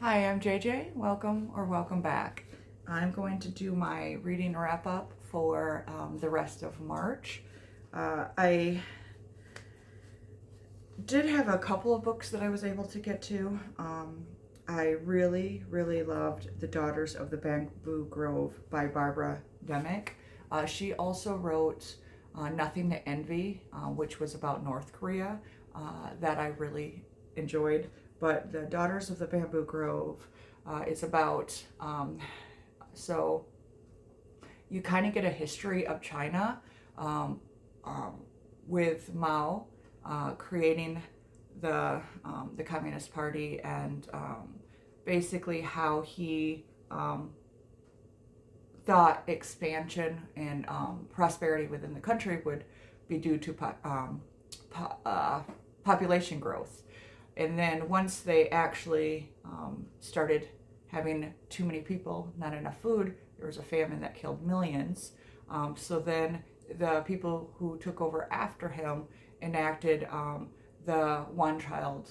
Hi, I'm JJ. Welcome back. I'm going to do my reading wrap up for the rest of March. I did have a couple of books that I was able to get to. I really loved The Daughters of the Bamboo Grove by Barbara Demick. She also wrote Nothing to Envy, which was about North Korea, that I really enjoyed. But The Daughters of the Bamboo Grove is about, so you kind of get a history of China um, um, with Mao creating the Communist Party and basically how he thought expansion and prosperity within the country would be due to population growth. And then once they actually started having too many people, not enough food, there was a famine that killed millions. So then the people who took over after him enacted the one child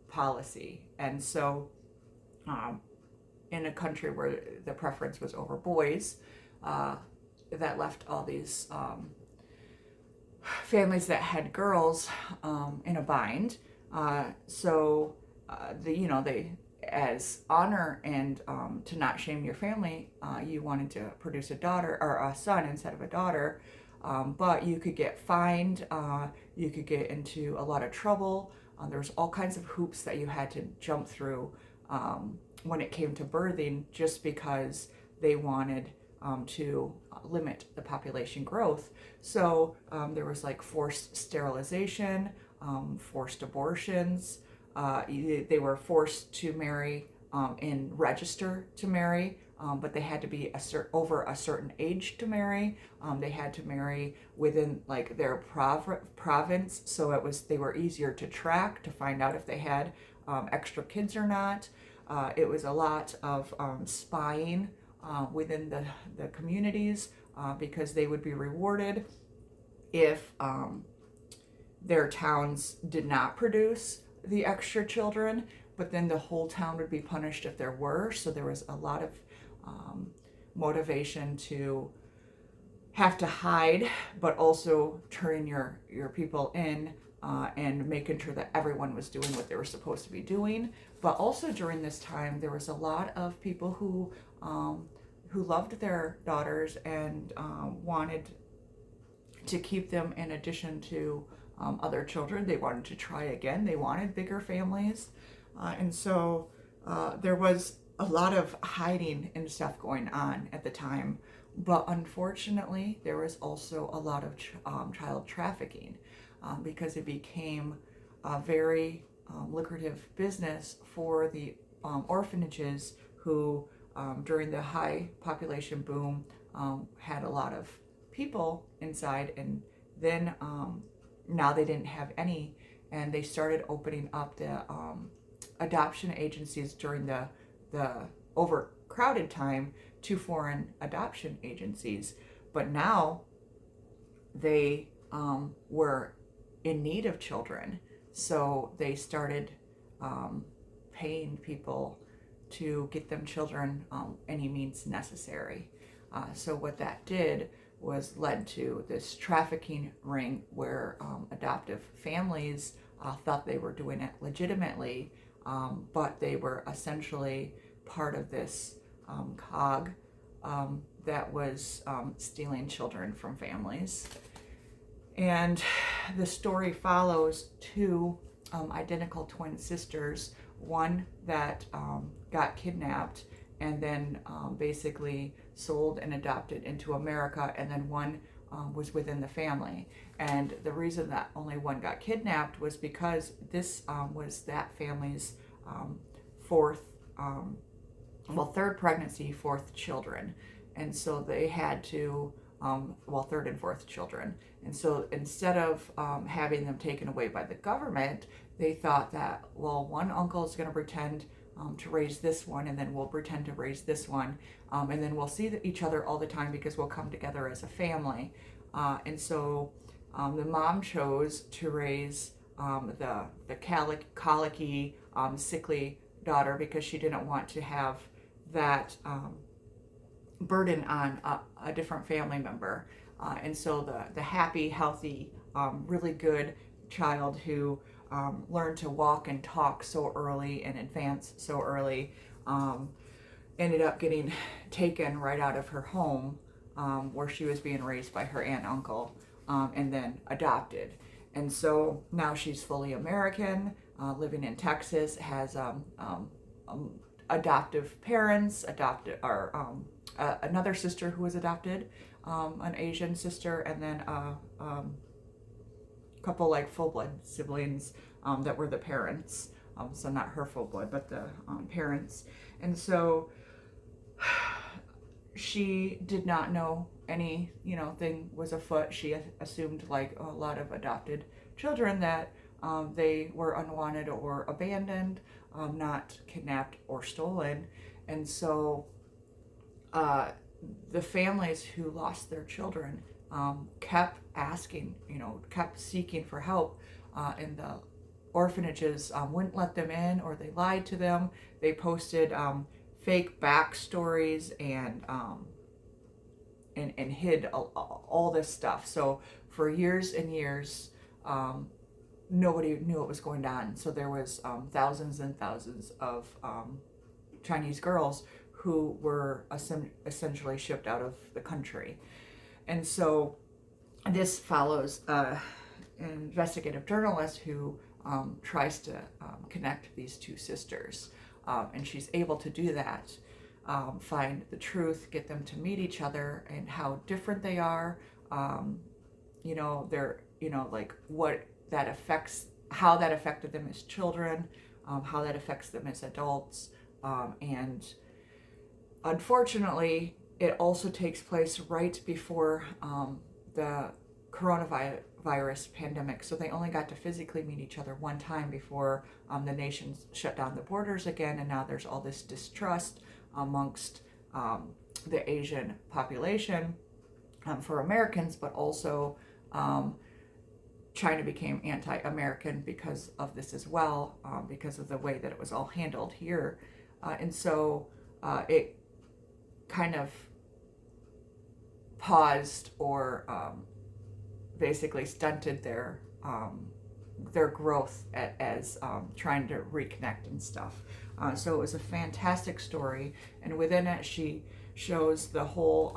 policy. And so um, in a country where the preference was over boys, uh, that left all these families that had girls in a bind. They, as honor and to not shame your family, you wanted to produce a daughter or a son instead of a daughter. But you could get fined, you could get into a lot of trouble. There was all kinds of hoops that you had to jump through when it came to birthing, just because they wanted to limit the population growth. So there was like forced sterilization, forced abortions. They were forced to marry and register to marry, but they had to be over a certain age to marry. They had to marry within like their province, so they were easier to track to find out if they had extra kids or not. It was a lot of spying within the communities because they would be rewarded if their towns did not produce the extra children, but then the whole town would be punished if there were. So there was a lot of motivation to have to hide, but also turning your people in and making sure that everyone was doing what they were supposed to be doing. But also during this time, there was a lot of people who loved their daughters and wanted to keep them in addition to other children. They wanted to try again. They wanted bigger families. And so there was a lot of hiding and stuff going on at the time. But unfortunately, there was also a lot of child trafficking because it became a very lucrative business for the orphanages who, during the high population boom, had a lot of people inside, and then now they didn't have any, and they started opening up the adoption agencies during the overcrowded time to foreign adoption agencies. But now they were in need of children, so they started paying people to get them children any means necessary. So what that did was led to this trafficking ring where adoptive families thought they were doing it legitimately, but they were essentially part of this cog that was stealing children from families. And the story follows two identical twin sisters, one that got kidnapped and then basically sold and adopted into America, and then one was within the family. And the reason that only one got kidnapped was because this was that family's third pregnancy, fourth children. And so they had to, third and fourth children. And so instead of having them taken away by the government, they thought that, well, one uncle is going to pretend to raise this one, and then we'll pretend to raise this one, and then we'll see each other all the time because we'll come together as a family. And so the mom chose to raise the colicky, sickly daughter because she didn't want to have that burden on a different family member. And so the happy, healthy, really good child who learned to walk and talk so early and advance so early ended up getting taken right out of her home where she was being raised by her aunt and uncle, and then adopted. And so now she's fully American, living in Texas, has adoptive parents, adopted, or another sister who was adopted, an Asian sister, and then a couple like full-blood siblings that were the parents. So not her full blood, but the parents. And so she did not know any, thing was afoot. She assumed, like a lot of adopted children, that they were unwanted or abandoned, not kidnapped or stolen. And so the families who lost their children kept asking, kept seeking for help, and the orphanages wouldn't let them in, or they lied to them. They posted fake backstories and hid all this stuff. So for years and years, nobody knew what was going on. So there was thousands and thousands of Chinese girls who were essentially shipped out of the country. And so this follows an investigative journalist who tries to connect these two sisters. And she's able to do that, find the truth, get them to meet each other and how different they are. They're, like what that affects, how that affected them as children, how that affects them as adults. And unfortunately, it also takes place right before the coronavirus pandemic. So they only got to physically meet each other one time before the nations shut down the borders again. And now there's all this distrust amongst the Asian population for Americans, but also China became anti-American because of this as well, because of the way that it was all handled here. And so it kind of paused or basically stunted their growth as trying to reconnect and stuff. So it was a fantastic story, and within it she shows the whole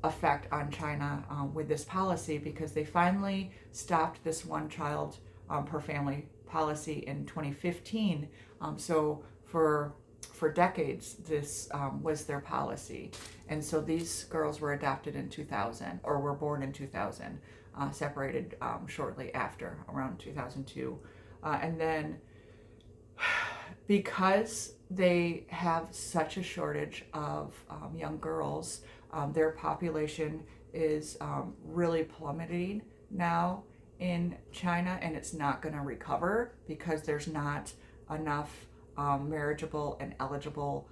effect on China with this policy, because they finally stopped this one child per family policy in 2015. So for decades this was their policy, and so these girls were adopted in 2000, or were born in 2000, separated shortly after, around 2002, and then because they have such a shortage of young girls, their population is really plummeting now in China, and it's not going to recover because there's not enough marriageable and eligible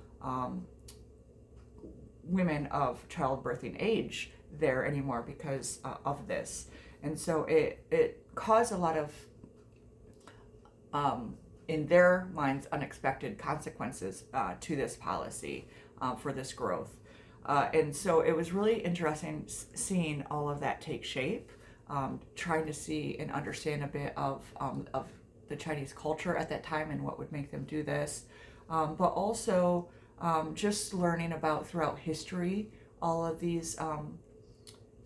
women of childbirthing age there anymore because of this. And so it caused a lot of in their minds unexpected consequences to this policy for this growth. And so it was really interesting seeing all of that take shape, trying to see and understand a bit of the Chinese culture at that time and what would make them do this, but also just learning about throughout history all of these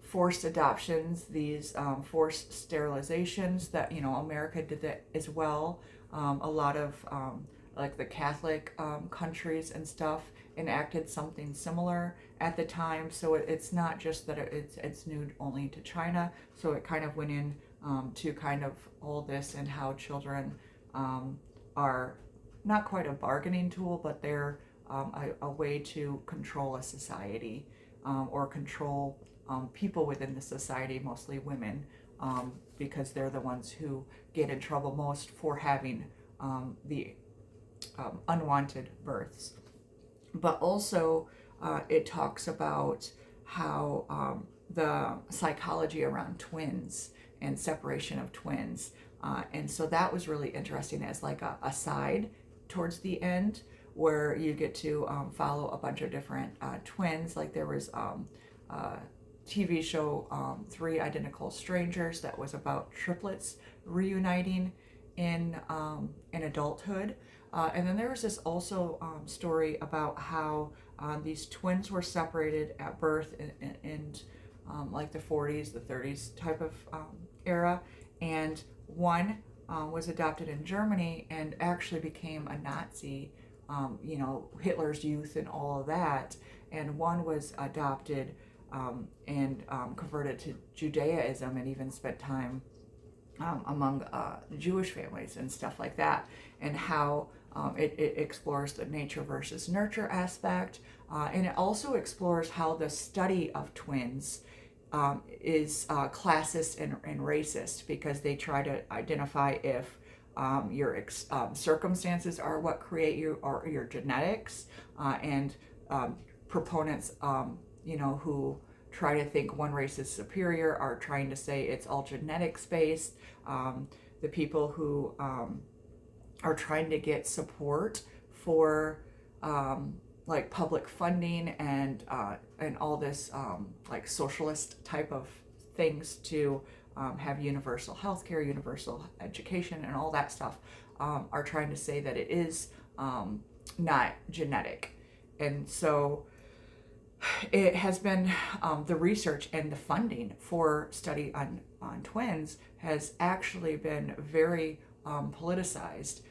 forced adoptions, these forced sterilizations that America did that as well. A lot of like the Catholic countries and stuff enacted something similar at the time. So it's not just that it's new only to China. So it kind of went in to kind of all this, and how children are not quite a bargaining tool, but they're a way to control a society, or control people within the society, mostly women, because they're the ones who get in trouble most for having the unwanted births. But also it talks about how the psychology around twins and separation of twins. And so that was really interesting as like a side towards the end, where you get to follow a bunch of different twins. Like there was TV show Three Identical Strangers that was about triplets reuniting in adulthood. And then there was this also story about how these twins were separated at birth in like the 40s, the 30s type of era. And one was adopted in Germany and actually became a Nazi, Hitler's Youth and all of that. And one was adopted and converted to Judaism and even spent time among Jewish families and stuff like that, and how it explores the nature versus nurture aspect, and it also explores how the study of twins is classist and racist, because they try to identify if your circumstances are what create you, or your genetics, and proponents who try to think one race is superior are trying to say it's all genetics based. The people who are trying to get support for like public funding and all this like socialist type of things to have universal healthcare, universal education, and all that stuff, are trying to say that it is not genetic. And so it has been the research and the funding for study on twins has actually been very politicized,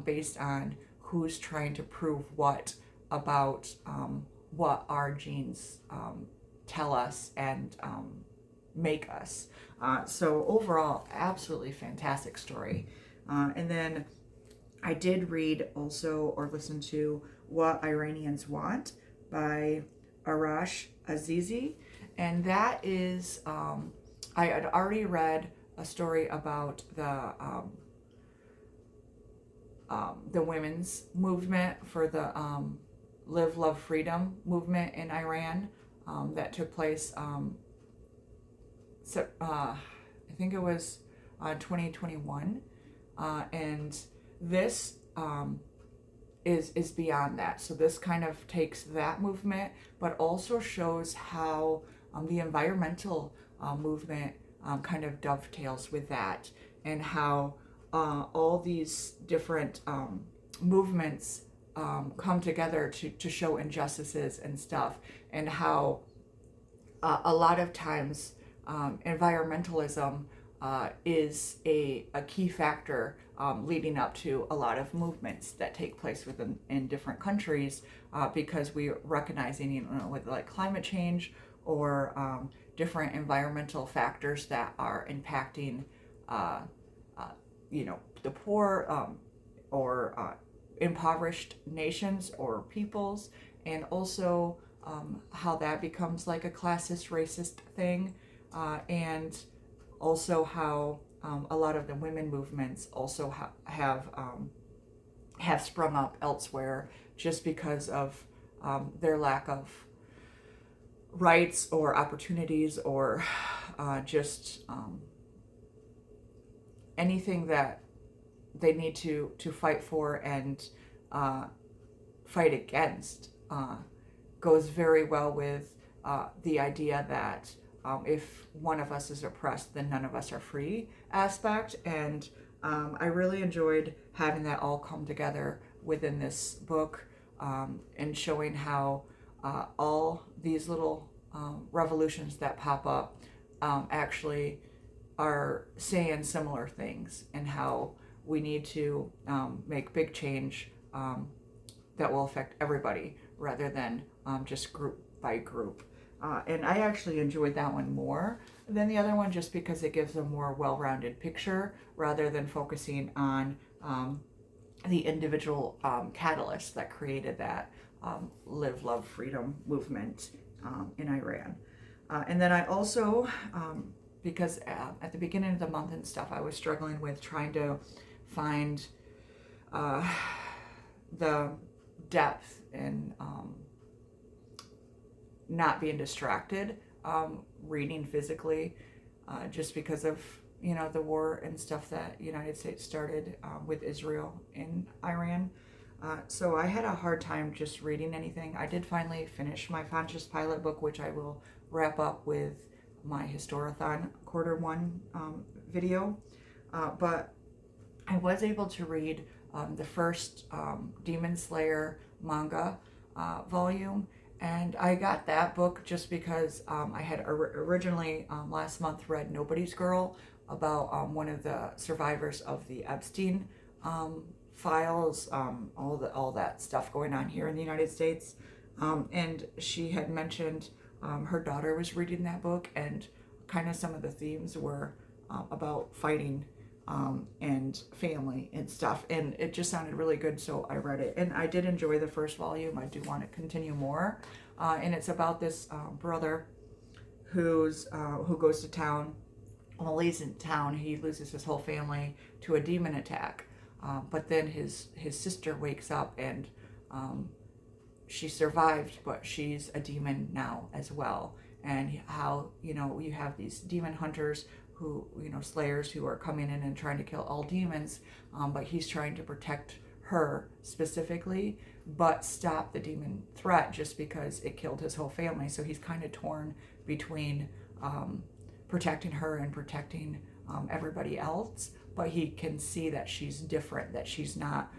based on who's trying to prove what about what our genes tell us and make us. So overall, absolutely fantastic story. And then I did read also, or listen to, What Iranians Want by Arash Azizi, and that is I had already read a story about the women's movement for the Live, Love, Freedom movement in Iran that took place. I think it was 2021, and this is beyond that. So this kind of takes that movement, but also shows how the environmental movement kind of dovetails with that, and how all these different movements come together to show injustices and stuff, and how a lot of times environmentalism is a key factor leading up to a lot of movements that take place in different countries, because we recognizing, with like climate change or different environmental factors that are impacting the poor or impoverished nations or peoples, and also how that becomes like a classist, racist thing, and also how a lot of the women movements also have sprung up elsewhere, just because of their lack of rights or opportunities, or just anything that they need to fight for and fight against goes very well with the idea that if one of us is oppressed, then none of us are free aspect. And I really enjoyed having that all come together within this book, and showing how all these little revolutions that pop up actually are saying similar things, and how we need to make big change that will affect everybody rather than just group by group. And I actually enjoyed that one more than the other one, just because it gives a more well-rounded picture rather than focusing on the individual catalysts that created that Live, Love, Freedom movement in Iran. And then I also, because at the beginning of the month and stuff, I was struggling with trying to find the depth in not being distracted reading physically, just because of the war and stuff that United States started with Israel in Iran. So I had a hard time just reading anything. I did finally finish my Pontius Pilate book, which I will wrap up with my Historathon Quarter 1 video. But I was able to read the first Demon Slayer manga volume, and I got that book just because I had originally last month read Nobody's Girl about one of the survivors of the Epstein files, all that stuff going on here in the United States, and she had mentioned her daughter was reading that book, and kind of some of the themes were about fighting and family and stuff, and it just sounded really good, so I read it, and I did enjoy the first volume. I do want to continue more, and it's about this brother who goes to town. While he's in town, he loses his whole family to a demon attack, but then his sister wakes up, and she survived, but she's a demon now as well. And how, you have these demon hunters who, slayers who are coming in and trying to kill all demons, but he's trying to protect her specifically, but stop the demon threat just because it killed his whole family. So he's kind of torn between protecting her and protecting everybody else, but he can see that she's different, that she's not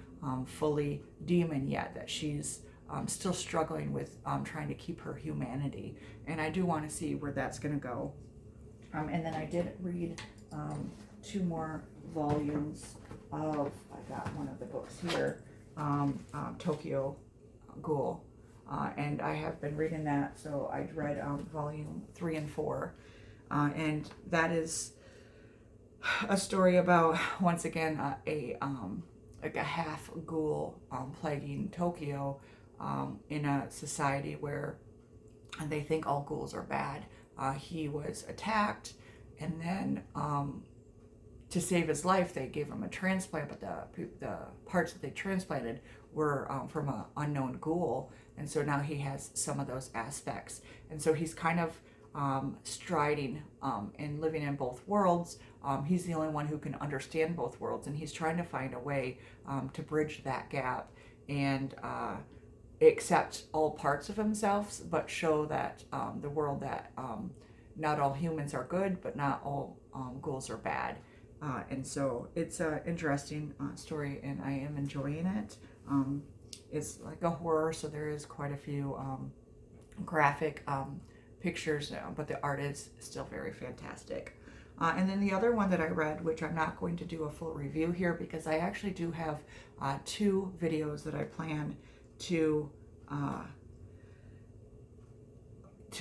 fully demon yet, that she's still struggling with trying to keep her humanity. And I do want to see where that's going to go. And then I did read 2 more volumes of, I got one of the books here, Tokyo Ghoul. And I have been reading that, so I read volume 3 and 4. And that is a story about, once again, like a half ghoul plaguing Tokyo, in a society where they think all ghouls are bad. He was attacked, and then to save his life, they gave him a transplant, but the parts that they transplanted were from an unknown ghoul, and so now he has some of those aspects. And so he's kind of striding and living in both worlds. He's the only one who can understand both worlds, and he's trying to find a way to bridge that gap and accept all parts of himself, but show that the world that not all humans are good, but not all ghouls are bad. And so it's an interesting story, and I am enjoying it. It's like a horror, so there is quite a few graphic pictures, but the art is still very fantastic. And then the other one that I read, which I'm not going to do a full review here because I actually do have 2 videos that I plan to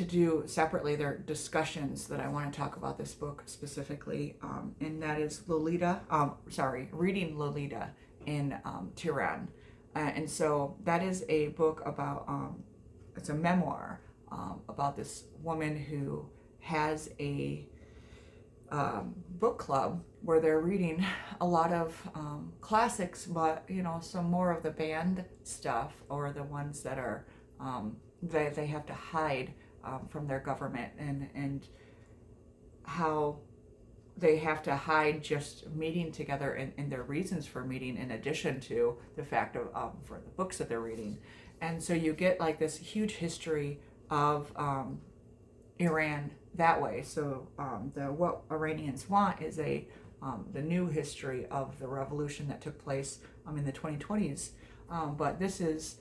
do separately. They're discussions that I want to talk about this book specifically, and that is reading Lolita in Tehran. And so that is a book about, it's a memoir about this woman who has a book club where they're reading a lot of classics, but some more of the banned stuff, or the ones that are they have to hide from their government, and how they have to hide just meeting together and their reasons for meeting, in addition to the fact of for the books that they're reading. And so you get like this huge history of Iran that way. So what Iranians want is the new history of the revolution that took place in the 2020s. But this is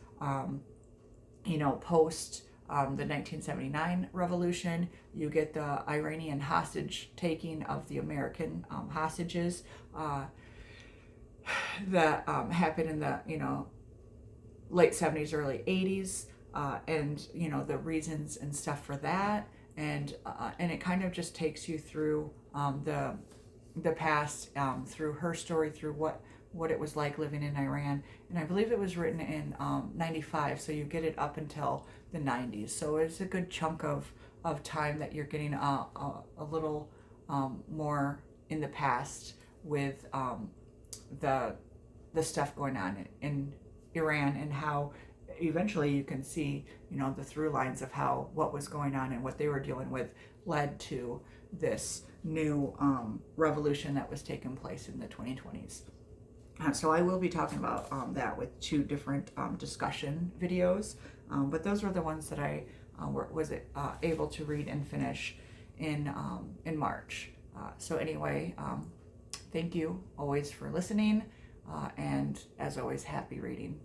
post the 1979 revolution. You get the Iranian hostage taking of the American hostages that happened in the late 70s, early 80s, and the reasons and stuff for that. And it kind of just takes you through the past, through her story, through what it was like living in Iran. And I believe it was written in 95, so you get it up until the 90s. So it's a good chunk of time that you're getting a little more in the past with the stuff going on in Iran, and how eventually you can see the through lines of how what was going on and what they were dealing with led to this new revolution that was taking place in the 2020s. So I will be talking about that with two different discussion videos, but those were the ones that I was able to read and finish in March. So anyway, thank you always for listening, and as always, happy reading.